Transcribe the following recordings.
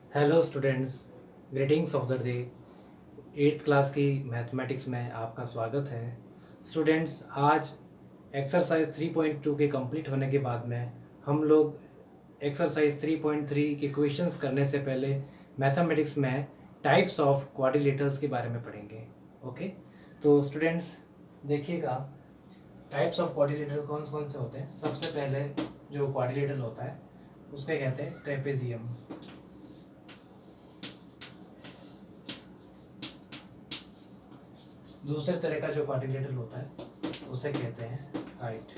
Hello students, greetings of the day. Eighth class की mathematics में आपका स्वागत है। स्टूडेंट्स, आज एक्सरसाइज 3.2 के कंप्लीट होने के बाद में हम लोग एक्सरसाइज 3.3 के क्वेश्चंस करने से पहले मैथमेटिक्स में टाइप्स ऑफ क्वाड्रिलेटरल्स के बारे में पढ़ेंगे। ओके, तो स्टूडेंट्स देखिएगा, टाइप्स ऑफ क्वाड्रिलेटरल कौन कौन से होते हैं। सबसे पहले जो क्वाड्रिलेटरल होता है उसके कहते हैं ट्रेपेजियम। दूसरे तरह का जो क्वाड्रिलेटरल होता है उसे कहते हैं काइट।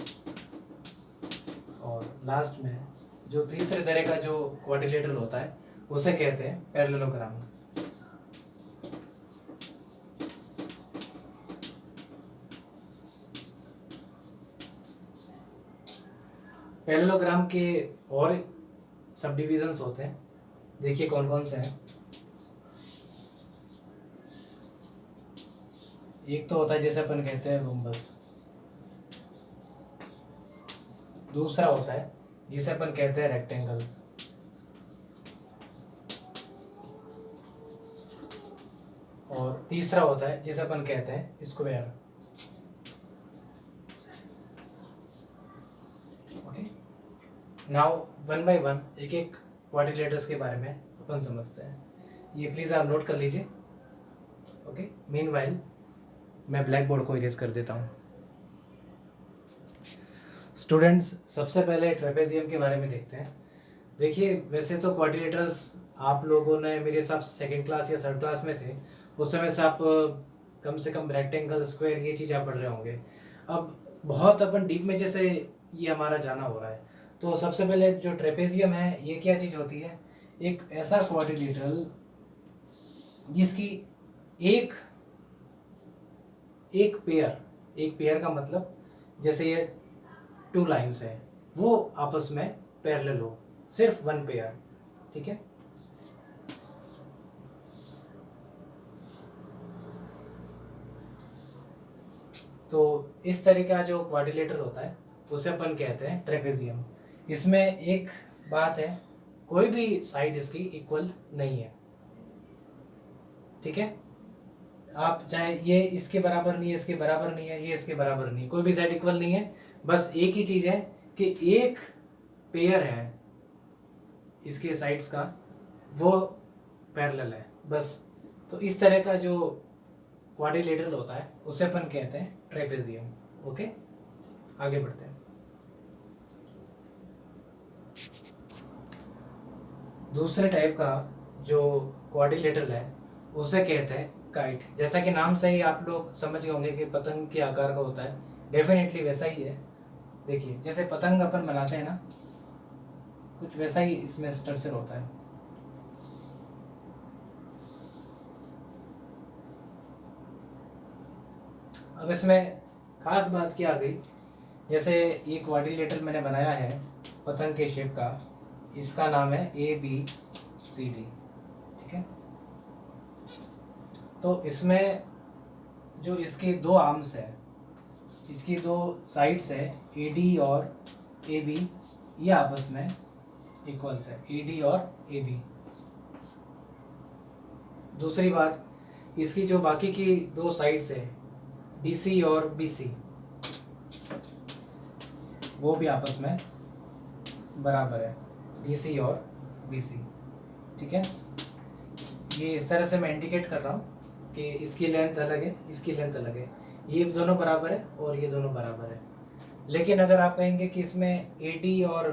और लास्ट में जो तीसरे तरह का जो क्वाड्रिलेटरल होता है उसे कहते हैं पैरेललोग्राम। पैरेललोग्राम के और सब डिविजन्स होते हैं, देखिए कौन कौन से हैं। एक तो होता है जैसे अपन कहते हैं रोम्बस, दूसरा होता है जिसे अपन कहते हैं रेक्टेंगल, और तीसरा होता है जिसे अपन कहते हैं square. Okay, now one by one एक एक क्वाड्रिलेटर्स के बारे में अपन समझते हैं। ये प्लीज़ आप नोट कर लीजिए। ओके, मीनवाइल मैं ब्लैक बोर्ड को इरेज कर देता हूँ। स्टूडेंट्स, सबसे पहले ट्रेपेजियम के बारे में देखते हैं। देखिए, वैसे तो क्वाड्रिलेटरल्स आप लोगों ने मेरे हिसाब से सेकंड क्लास या थर्ड क्लास में थे, उस समय से आप कम से कम रेक्टेंगल, स्क्वायर ये चीज़ आप पढ़ रहे होंगे। अब बहुत अपन डीप में जैसे ये हमारा जाना हो रहा है, तो सबसे पहले जो ट्रेपेजियम है ये क्या चीज़ होती है? एक ऐसा क्वाड्रिलेटरल जिसकी एक पेयर का मतलब जैसे ये टू लाइंस है वो आपस में पैरेलल हो, सिर्फ वन पेयर। ठीक है, तो इस तरह का जो क्वाड्रिलेटरल होता है उसे अपन कहते हैं ट्रेपेजियम। इसमें एक बात है, कोई भी साइड इसकी इक्वल नहीं है। ठीक है, आप चाहे ये इसके बराबर नहीं है, इसके बराबर नहीं है, ये इसके बराबर नहीं है, कोई भी साइड इक्वल नहीं है। बस एक ही चीज़ है कि एक पेयर है इसके साइड्स का, वो पैरेलल है बस। तो इस तरह का जो क्वाड्रिलेटरल होता है उसे अपन कहते हैं ट्रेपेजियम। ओके, आगे बढ़ते हैं। दूसरे टाइप का जो क्वाड्रिलेटरल है उसे कहते हैं काइट। जैसा कि नाम से ही आप लोग समझ गए होंगे कि पतंग के आकार का होता है, डेफिनेटली वैसा ही है। देखिए, जैसे पतंग अपन बनाते हैं ना, कुछ वैसा ही इसमें स्ट्रक्चर होता है। अब इसमें खास बात क्या आ गई, जैसे ये क्वाड्रिलेटरल मैंने बनाया है पतंग के शेप का, इसका नाम है ABCD। ठीक है, तो इसमें जो इसके दो आर्म्स है, इसकी दो साइड्स है AD और AB, ये आपस में इक्वल्स है, AD और AB। दूसरी बात, इसकी जो बाकी की दो साइड्स है DC और BC, वो भी आपस में बराबर है, DC और BC। ठीक है, ये इस तरह से मैं इंडिकेट कर रहा हूँ कि इसकी लेंथ अलग है, इसकी लेंथ अलग है, ये दोनों बराबर है और ये दोनों बराबर है। लेकिन अगर आप कहेंगे कि इसमें AD और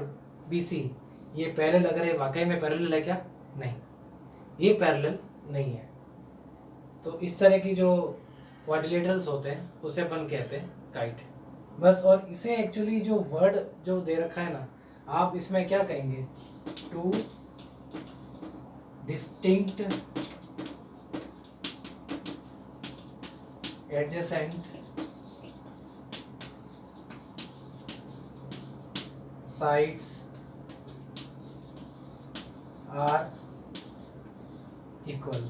BC ये पैरेलल लग रहे, वाकई में पैरेलल है क्या? नहीं, ये पैरेलल नहीं है। तो इस तरह की जो क्वाड्रिलेटरल्स होते हैं उसे अपन कहते हैं काइट बस। और इसे एक्चुअली जो वर्ड जो दे रखा है ना, आप इसमें क्या कहेंगे? Two distinct adjacent sides are equal.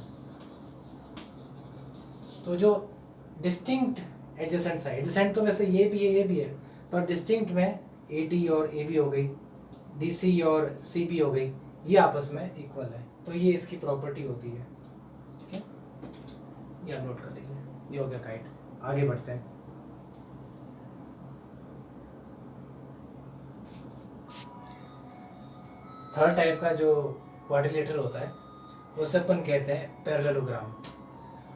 तो जो डिस्टिंक्ट एडजेसेंट साइड, एडजेसेंट तो वैसे ये भी है, ये भी है, पर डिस्टिंक्ट में AD और AB हो गई, DC और CB हो गई, ये आपस में इक्वल है, तो ये इसकी प्रॉपर्टी होती है। ठीक है, ये आप नोट कर लीजिए, ये हो गया काइट। आगे बढ़ते हैं। थर्ड टाइप का जो क्वाड्रिलेटरल होता है उसे अपन कहते हैं पैरेललोग्राम।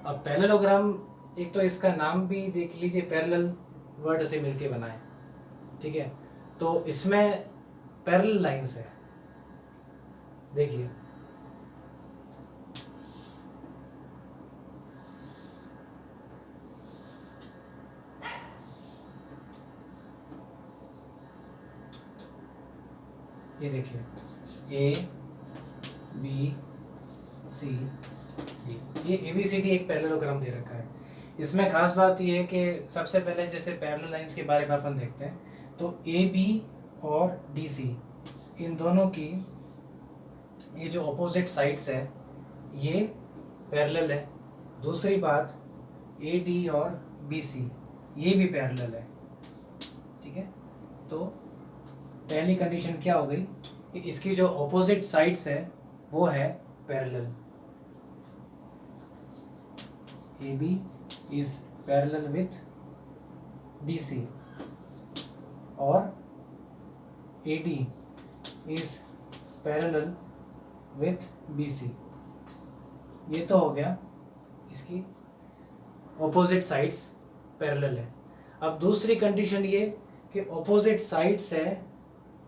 अब पैरेललोग्राम, एक तो इसका नाम भी देख लीजिए, पैरेलल वर्ड से मिलके बना है। ठीक है, तो इसमें पैरेलल लाइंस है, देखिए ये देखिए ए बी सी डी, ये ए बी सी डी एक पैरेललोग्राम दे रखा है। इसमें खास बात ये है कि सबसे पहले जैसे पैरेलल लाइंस के बारे में अपन देखते हैं, तो ए बी और डी सी, इन दोनों की ये जो अपोजिट साइड्स है ये पैरेलल है। दूसरी बात, ए डी और बी सी ये भी पैरेलल है। ठीक है, तो पहली कंडीशन क्या हो गई कि इसकी जो अपोजिट साइड्स है वो है parallel. A B is parallel with B C और A D is parallel with B C. ये तो हो गया इसकी ऑपोजिट साइड्स पैरेलल है। अब दूसरी कंडीशन ये कि ऑपोजिट साइड्स है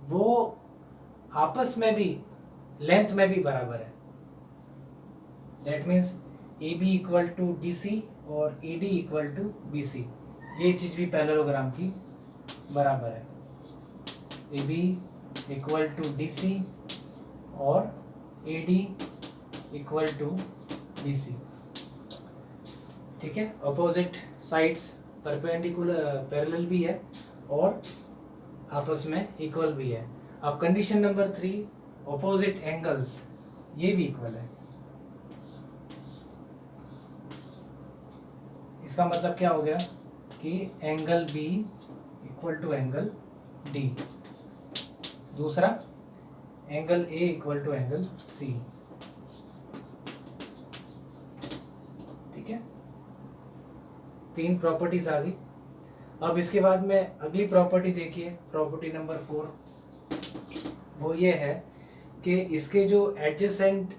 वो आपस में भी लेंथ में भी बराबर है। That means A B equal to D C और A D equal to B C, ये चीज़ भी पैरेललोग्राम की बराबर है। A B equal to D C और A D equal to B C. ठीक है, अपोजिट साइड्स परपेंडिकुलर पैरेलल भी है और आपस में इक्वल भी है। अब कंडीशन नंबर 3, अपोजिट एंगल्स ये भी इक्वल है। इसका मतलब क्या हो गया कि angle B equal to angle D, दूसरा angle A equal to angle C. ठीक है, 3 प्रॉपर्टीज आ गई। अब इसके बाद में अगली प्रॉपर्टी देखिए, प्रॉपर्टी नंबर 4, वो ये है कि इसके जो एडजेसेंट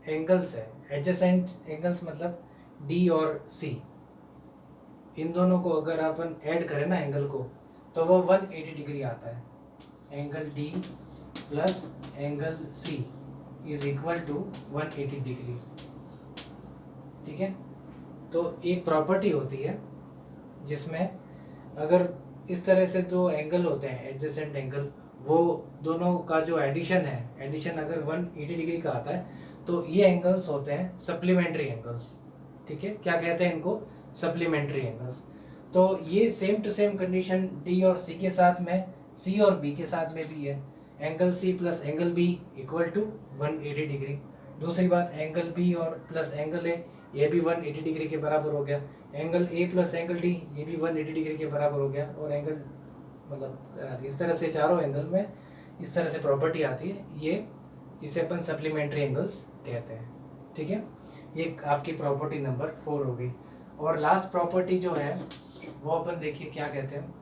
एंगल्स है, एडजेसेंट एंगल्स मतलब डी और सी, इन दोनों को अगर अपन ऐड करें ना एंगल को, तो वो 180 डिग्री आता है। Angle D plus angle C is equal to 180 degree. ठीक है, तो एक प्रॉपर्टी होती है जिसमें अगर इस तरह से दो एंगल होते हैं एडजेसेंट एंगल, वो दोनों का जो एडिशन है, एडिशन अगर 180 डिग्री का आता है, तो ये एंगल्स होते हैं सप्लीमेंट्री एंगल्स। ठीक है, क्या कहते हैं इनको? Supplementary angles. तो ये same to same condition D और सी के साथ में, सी और बी के साथ में भी है। Angle C plus angle B equal to 180 degree. दूसरी बात, एंगल बी और प्लस एंगल ए, ये भी 180 डिग्री के बराबर हो गया। Angle A plus angle D, ये भी 180 डिग्री के बराबर हो गया। और एंगल मतलब इस तरह से चारों एंगल में इस तरह से प्रॉपर्टी आती है, ये इसे अपन सप्लीमेंट्री एंगल्स कहते हैं। ठीक है, ये आपकी प्रॉपर्टी नंबर 4 हो गई। और लास्ट प्रॉपर्टी जो है वो अपन देखिए क्या कहते हैं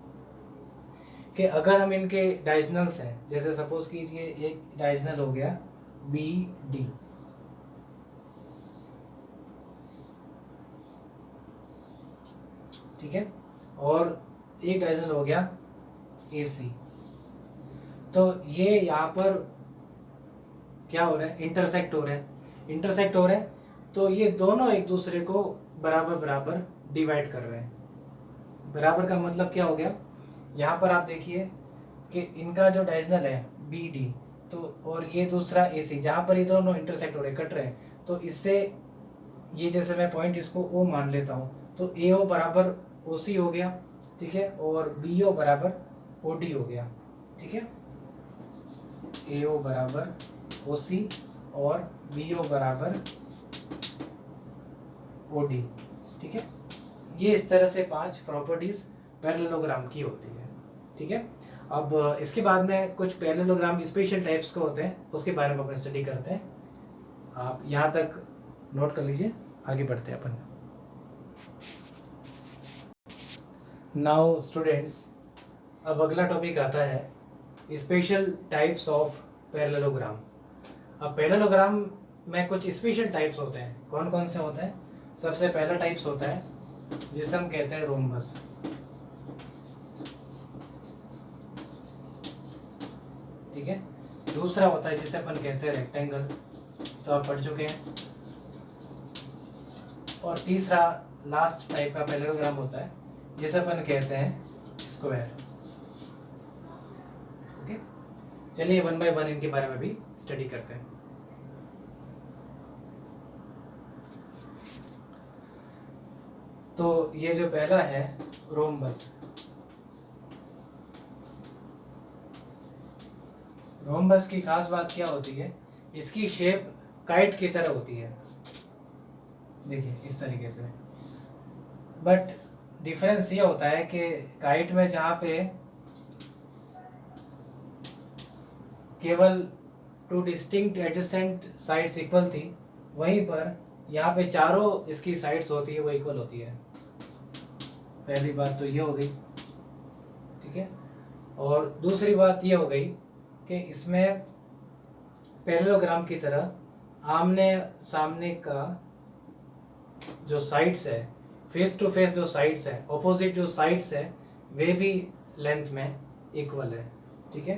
कि अगर हम इनके डायगोनल्स हैं, जैसे सपोज कीजिए एक डायगोनल हो गया बी डी, ठीक है, और एक डायगोनल हो गया ए सी, तो ये यहाँ पर क्या हो रहा है? इंटरसेक्ट हो रहे हैं। इंटरसेक्ट हो रहे हैं तो ये दोनों एक दूसरे को बराबर बराबर डिवाइड कर रहे हैं। बराबर का मतलब क्या हो गया? यहाँ पर आप देखिए कि इनका जो डायगोनल है बी डी, तो और ये दूसरा ए सी, जहाँ पर ये दोनों इंटरसेक्ट हो रहे, कट रहे हैं, तो इससे ये जैसे मैं पॉइंट इसको ओ मान लेता हूँ, तो ए ओ बराबर ओ सी हो गया। ठीक है, और बी ओ बराबर ओ डी हो गया। ठीक है, ए ओ बराबर ओ सी और बी ओ बराबर ओ डी। ठीक है, ये इस तरह से 5 प्रॉपर्टीज पैरेललोग्राम की होती है। ठीक है, अब इसके बाद में कुछ पैरेललोग्राम स्पेशल टाइप्स के होते हैं, उसके बारे में अपन स्टडी करते हैं। आप यहाँ तक नोट कर लीजिए, आगे बढ़ते हैं अपन। नाउ स्टूडेंट्स, अब अगला टॉपिक आता है स्पेशल टाइप्स ऑफ पैरेललोग्राम। अब पैरेललोग्राम में कुछ स्पेशल टाइप्स होते हैं। कौन कौन से होते हैं? सबसे पहला टाइप्स होता है जिसे हम कहते हैं रोम्बस। ठीक है। दूसरा होता है जिसे अपन कहते हैं रेक्टेंगल, तो आप पढ़ चुके हैं। और तीसरा लास्ट टाइप का पैरेललोग्राम होता है जिसे अपन कहते हैं स्क्वायर। ओके, चलिए वन बाय वन इनके बारे में भी स्टडी करते हैं। तो ये जो पहला है रोम्बस। रोम्बस की खास बात क्या होती है? इसकी शेप काइट की तरह होती है, देखिए इस तरीके से। बट डिफरेंस ये होता है कि काइट में जहाँ पे केवल 2 डिस्टिंक्ट एडजेसेंट साइड्स इक्वल थी, वहीं पर यहाँ पे चारों इसकी साइड्स होती है वो इक्वल होती है। पहली बात तो ये हो गई, ठीक है। और दूसरी बात ये हो गई कि इसमें पैरेललोग्राम की तरह आमने सामने का जो साइड्स है, फेस टू फेस जो साइड्स है, ऑपोजिट जो साइड्स है, वे भी लेंथ में इक्वल है। ठीक है।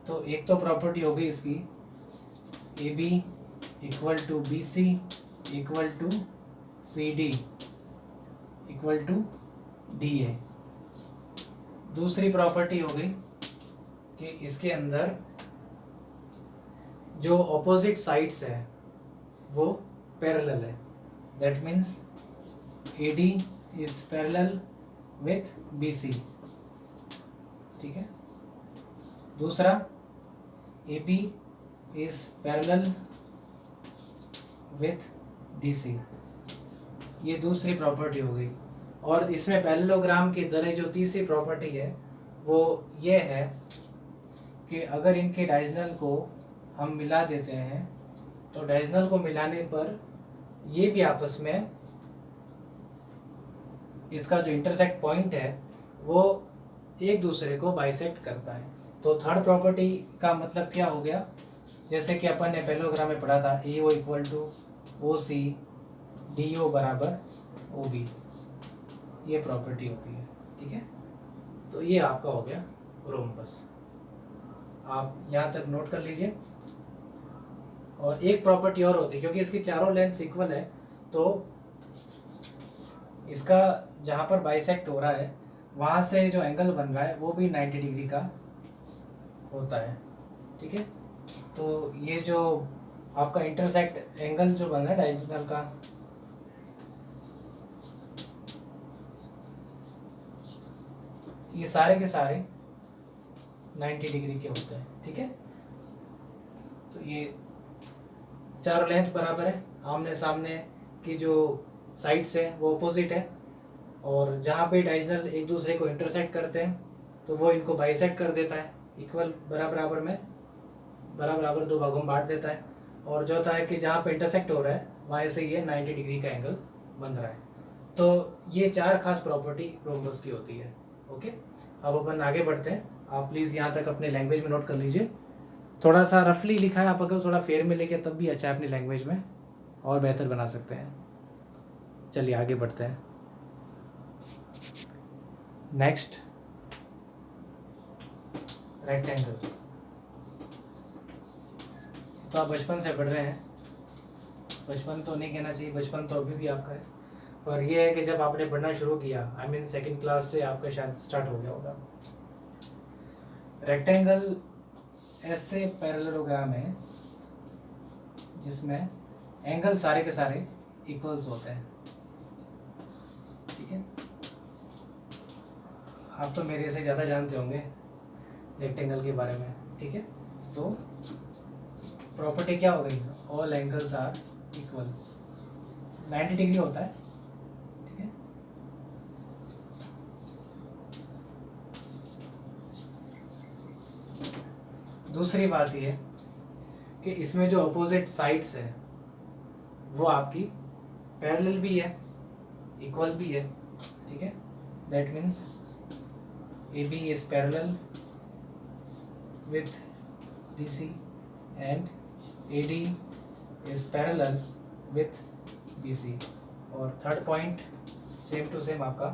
तो एक तो प्रॉपर्टी हो गई इसकी A B equal to B C equal to C D equal to D A. दूसरी प्रॉपर्टी हो गई कि इसके अंदर जो ऑपोजिट साइड्स है वो पैरेलल है। That means A D is parallel with B C. ठीक है। दूसरा A B is parallel with D C. ये दूसरी प्रॉपर्टी हो गई। और इसमें पैरेललोग्राम की तरह जो तीसरी प्रॉपर्टी है वो ये है कि अगर इनके डायगोनल को हम मिला देते हैं तो डायगोनल को मिलाने पर ये भी आपस में इसका जो इंटरसेक्ट पॉइंट है वो एक दूसरे को बाइसेक्ट करता है। तो थर्ड प्रॉपर्टी का मतलब क्या हो गया? जैसे कि अपन ने पैरेललोग्राम में पढ़ा था A O equal to O C D O बराबर ओ बी, ये प्रॉपर्टी होती है। ठीक है। तो ये आपका हो गया रोम्बस। आप यहाँ तक नोट कर लीजिए। और एक प्रॉपर्टी और होती है, क्योंकि इसकी चारों लेंथ इक्वल है तो इसका जहाँ पर बाइसेक्ट हो रहा है वहाँ से जो एंगल बन रहा है वो भी 90 डिग्री का होता है। ठीक है। तो ये जो आपका इंटरसेक्ट एंगल जो बन रहा है डायगोनल का, ये सारे के सारे 90 डिग्री के होते हैं। ठीक है। तो ये चारों लेंथ बराबर है, आमने सामने की जो साइड्स है वो अपोजिट है, और जहाँ पे डायगोनल एक दूसरे को इंटरसेक्ट करते हैं तो वो इनको बाइसेक्ट कर देता है, इक्वल बराबर में बराबर दो भागों में बांट देता है। और जो होता है कि जहाँ पे इंटरसेक्ट हो रहा है वहाँ से ये 90 डिग्री का एंगल बन रहा है। तो ये चार खास प्रॉपर्टी रोम्बस की होती है। ओके, अब अपन आगे बढ़ते हैं। आप प्लीज़ यहाँ तक अपने लैंग्वेज में नोट कर लीजिए। थोड़ा सा रफली लिखा है, आप अगर थोड़ा फेयर में लेके तब भी अच्छा है, अपनी लैंग्वेज में और बेहतर बना सकते हैं। चलिए आगे बढ़ते हैं। Next, rectangle. तो आप बचपन से पढ़ रहे हैं, बचपन तो नहीं कहना चाहिए, बचपन तो अभी भी आपका है, पर यह है कि जब आपने पढ़ना शुरू किया, आई मीन सेकंड क्लास से आपका शायद स्टार्ट हो गया होगा। रेक्टेंगल ऐसे पैरेललोग्राम है जिसमें एंगल सारे के सारे इक्वल्स होते हैं। ठीक है। आप तो मेरे से ज़्यादा जानते होंगे रेक्टेंगल के बारे में। ठीक है। तो प्रॉपर्टी क्या हो गई? All angles are equals, 90 degree होता है। ठीक है। दूसरी बात ये कि इसमें जो अपोजिट साइड्स है वो आपकी पैरेलल भी है, इक्वल भी है, ठीक है। That means AB is parallel with DC and AD is parallel with BC। और third point same to same आपका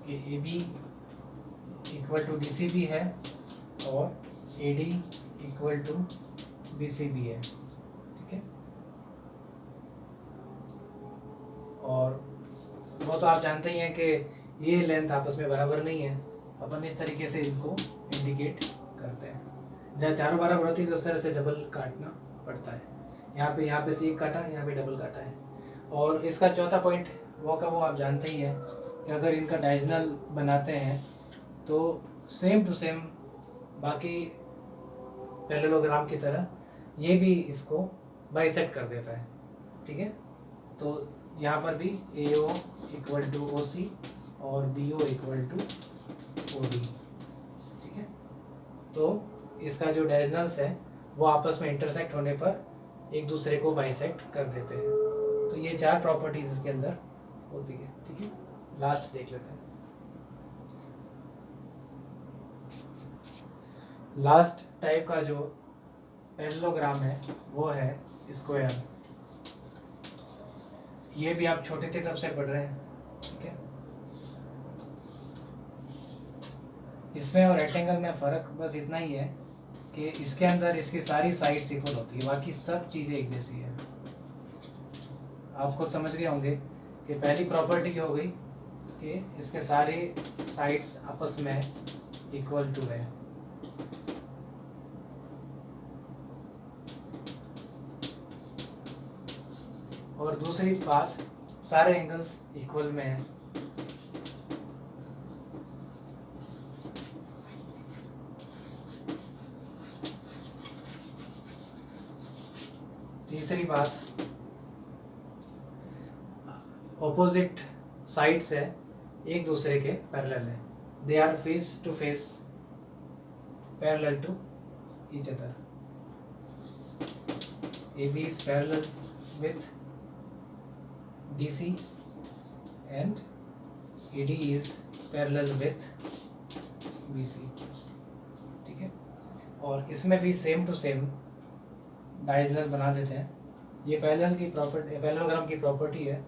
कि AB इक्वल टू DC भी है और AD इक्वल टू BC भी है, ठीक है। और वो तो आप जानते ही हैं कि ये लेंथ आपस में बराबर नहीं है, अपन इस तरीके से इनको इंडिकेट करते हैं। जहाँ चारों बराबर होती है तो उस तरह से डबल काटना पड़ता है। यहाँ पे से एक काटा, यहाँ पे डबल काटा है। और इसका चौथा पॉइंट वो आप जानते ही हैं कि अगर इनका डायगोनल बनाते हैं तो सेम टू सेम बाकी पैरेललोग्राम की तरह ये भी इसको बाइसेक्ट कर देता है, ठीक है। तो यहाँ पर भी AO इक्वल टू OC और BO इक्वल टू OD, ठीक है। तो इसका जो डायगोनल्स है वो आपस में इंटरसेक्ट होने पर एक दूसरे को बाइसेक्ट कर देते हैं। तो ये 4 प्रॉपर्टीज इसके अंदर होती है, ठीक है। लास्ट देख लेते हैं। लास्ट टाइप का जो पैरेललोग्राम है वो है स्क्वायर। ये भी आप छोटे थे तब से पढ़ रहे हैं, ठीक है। इसमें और रेक्टेंगल में फ़र्क बस इतना ही है कि इसके अंदर इसकी सारी साइड्स इक्वल होती है, बाकी सब चीज़ें एक जैसी है। आप खुद समझ गए होंगे कि पहली प्रॉपर्टी हो गई कि इसके सारे साइड्स आपस में इक्वल टू है। और दूसरी बात, सारे एंगल्स इक्वल में हैं। तीसरी बात, ऑपोजिट साइड्स है एक दूसरे के पैरेलल है, they are face to face parallel to each other. AB is parallel with DC and AD is parallel with BC, ठीक है। और इसमें भी सेम टू सेम डायगोनल बना देते हैं। ये पैरेललोग्राम की प्रॉपर्टी है।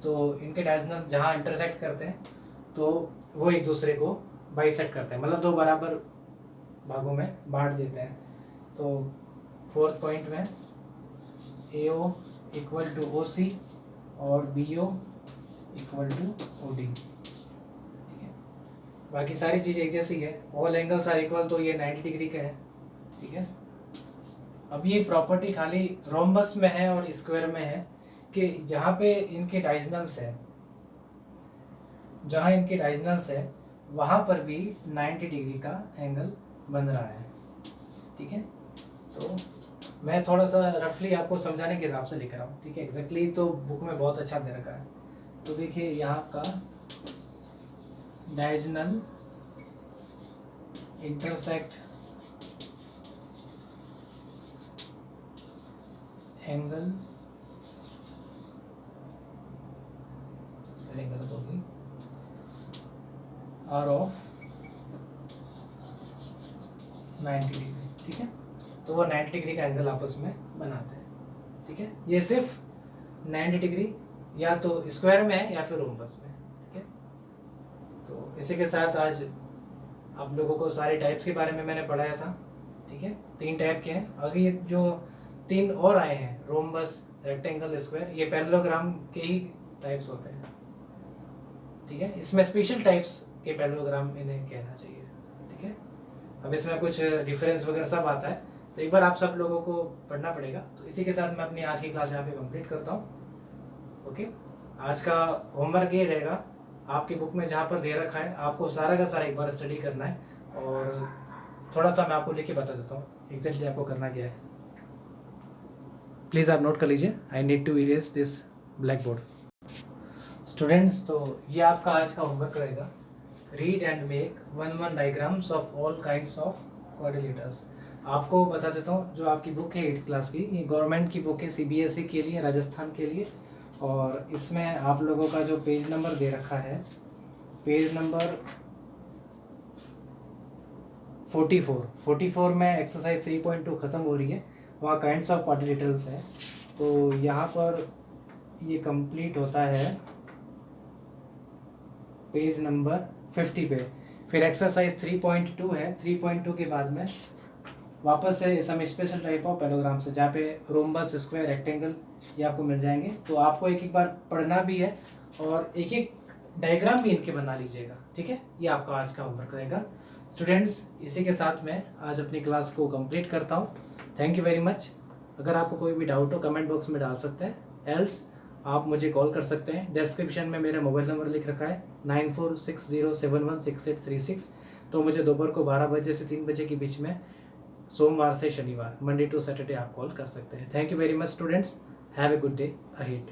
तो इनके डायगोनल जहाँ इंटरसेक्ट करते हैं तो वो एक दूसरे को बाइसेक्ट करते हैं, मतलब 2 बराबर भागों में बांट देते हैं। तो फोर्थ पॉइंट में AO इक्वल टू OC और BO इक्वल टू OD, ठीक है। बाकी सारी चीज़ एक जैसी है, ऑल एंगल्स आर इक्वल, तो ये 90 डिग्री का है, ठीक है। अब ये प्रॉपर्टी खाली रोम्बस में है और स्क्वायर में है कि जहाँ पे इनके डायगोनल्स है वहाँ पर भी 90 डिग्री का एंगल बन रहा है, ठीक है। तो मैं थोड़ा सा रफली आपको समझाने के हिसाब से लिख रहा हूँ, ठीक है। एग्जैक्टली तो बुक में बहुत अच्छा दे रखा है। तो देखिए यहाँ का डायगोनल इंटरसेक्ट एंगल, गलत हो गई, आर ऑफ 90 डिग्री, ठीक है। तो वो 90 डिग्री का एंगल आपस में बनाते हैं, ठीक है। ये सिर्फ 90 डिग्री या तो स्क्वायर में है या फिर रोम्बस में, ठीक है। तो इसी के साथ आज आप लोगों को सारे टाइप्स के बारे में मैंने पढ़ाया था, ठीक है। 3 टाइप के हैं। आगे ये जो 3 और आए हैं, रोम्बस, रेक्टेंगल, स्क्वायर, ये पैरेललोग्राम के ही टाइप्स होते हैं, ठीक है। इसमें स्पेशल टाइप्स के पैरेललोग्राम इन्हें कहना चाहिए, ठीक है। अब इसमें कुछ डिफरेंस वगैरह सब आता है, तो एक बार आप सब लोगों को पढ़ना पड़ेगा। तो इसी के साथ मैं अपनी आज की क्लास यहाँ पे कंप्लीट करता हूँ, ओके। आज का होमवर्क ये रहेगा, आपकी बुक में जहाँ पर दे रखा है आपको सारा का सारा एक बार स्टडी करना है, और थोड़ा सा मैं आपको लिख के बता देता हूँ एग्जैक्टली आपको करना क्या है। प्लीज़ आप नोट कर लीजिए, I need to erase this black board. Students, तो ये आपका आज का होमवर्क रहेगा। Read and make 1 diagrams of all kinds of quadrilaterals. आपको बता देता हूँ, जो आपकी बुक है 8th क्लास की, ये गवर्नमेंट की बुक है, CBSE के लिए, राजस्थान के लिए। और इसमें आप लोगों का जो पेज नंबर दे रखा है, पेज नंबर 44 में एक्सरसाइज 3.2 ख़त्म हो रही है, वहाँ काइंड्स ऑफ पार्टी डिटेल्स है। तो यहाँ पर ये कंप्लीट होता है पेज नंबर 50 पे। फिर एक्सरसाइज 3.2 है, 3.2 के बाद में वापस से सम स्पेशल टाइप ऑफ पैराग्राम से, जहाँ पे रोम्बस, स्क्वायर, रेक्टेंगल ये आपको मिल जाएंगे। तो आपको एक एक बार पढ़ना भी है और एक एक डायग्राम भी इनके बना लीजिएगा, ठीक है। ये आपका आज का होमवर्क रहेगा स्टूडेंट्स। इसी के साथ मैं आज अपनी क्लास को कंप्लीट करता हूँ। Thank you very much. अगर आपको कोई भी डाउट हो कमेंट बॉक्स में डाल सकते हैं, एल्स आप मुझे कॉल कर सकते हैं। डिस्क्रिप्शन में मेरा मोबाइल नंबर लिख रखा है 9460716836। तो मुझे दोपहर को 12 बजे से 3 बजे के बीच में सोमवार से शनिवार, मंडे टू सैटरडे आप कॉल कर सकते हैं। Thank you very much students, have a good day ahead.